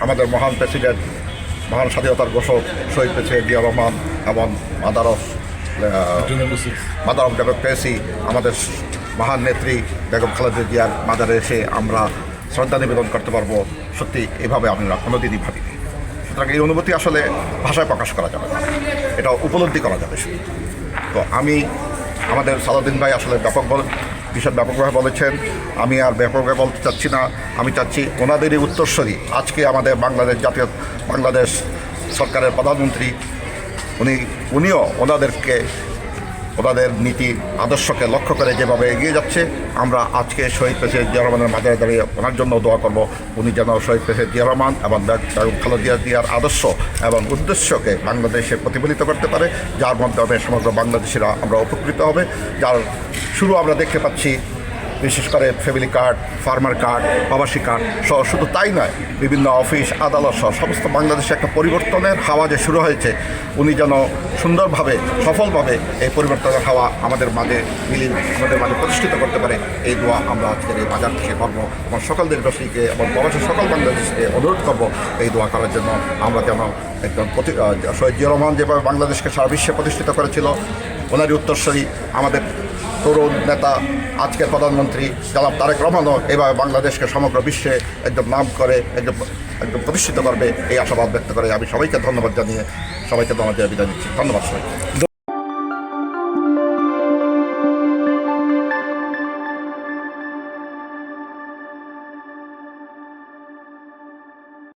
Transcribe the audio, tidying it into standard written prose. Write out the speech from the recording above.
আমাদের মহান প্রেসিডেন্ট, মহান স্বাধীনতার ঘোষক শহীদ প্রেসিডেন্ট জিয়া রহমান এবং মাদার অফ ডেমোক্রেসি আমাদের মহান নেত্রী বেগম খালেদা জিয়ার মাদারে এসে আমরা শ্রদ্ধা নিবেদন করতে পারবো, সত্যি এভাবে আমরা কোনোদিনই ভাবিনি। সুতরাং এই অনুভূতি আসলে ভাষায় প্রকাশ করা যাবে না, এটা উপলব্ধি করা যাবে শুধু। তো আমাদের সালাউদ্দিন ভাই আসলে ব্যাপকভাবে বলেছেন, আমি আর ব্যাপকভাবে বলতে চাচ্ছি না। আমি চাচ্ছি ওনাদেরই উত্তরস্বরী আজকে আমাদের বাংলাদেশ সরকারের প্রধানমন্ত্রী, উনিও ওনাদের নীতি আদর্শকে লক্ষ্য করে যেভাবে এগিয়ে যাচ্ছে, আমরা আজকে শহীদ প্রেসিডেন্ট জিয়া রহমানের মাঝে দাঁড়িয়ে ওনার জন্য দোয়া করব, উনি যেন শহীদ প্রেসিডেন্ট জিয়া রহমান এবং বেগম খালেদা জিয়ার আদর্শ এবং উদ্দেশ্যকে বাংলাদেশে প্রতিফলিত করতে পারে, যার মাধ্যমে সমগ্র বাংলাদেশিরা আমরা উপকৃত হবে। যার শুরু আমরা দেখতে পাচ্ছি বিশেষ করে ফ্যামিলি কার্ড, ফার্মার কার্ড, প্রবাসী কার্ড সহ, শুধু তাই নয়, বিভিন্ন অফিস আদালত সহ সমস্ত বাংলাদেশে একটা পরিবর্তনের হাওয়া যে শুরু হয়েছে, উনি যেন সুন্দরভাবে সফলভাবে এই পরিবর্তনের হাওয়া আমাদের মাঝে প্রতিষ্ঠিত করতে পারে, এই দোয়া আমরা আজকের এই বাজার থেকে করবো এবং সকল দেশবাসীকে এবং প্রবাসী সকল বাংলাদেশকে অনুরোধ করবো এই দোয়া করার জন্য। আমরা যেন একদম শহীদ জিয়া রহমান যেভাবে বাংলাদেশকে সারা বিশ্বে প্রতিষ্ঠিত করেছিল, ওনারই উত্তরসূরি আমাদের তরুণ নেতা আজকের প্রধানমন্ত্রী জনাব তারেক রহমানও এভাবে বাংলাদেশকে সমগ্র বিশ্বে একদম নাম করে একদম প্রতিষ্ঠিত করবে, এই আশাবাদ ব্যক্ত করে আমি সবাইকে ধন্যবাদ জানিয়ে বিদায় নিচ্ছি। ধন্যবাদ সবাই।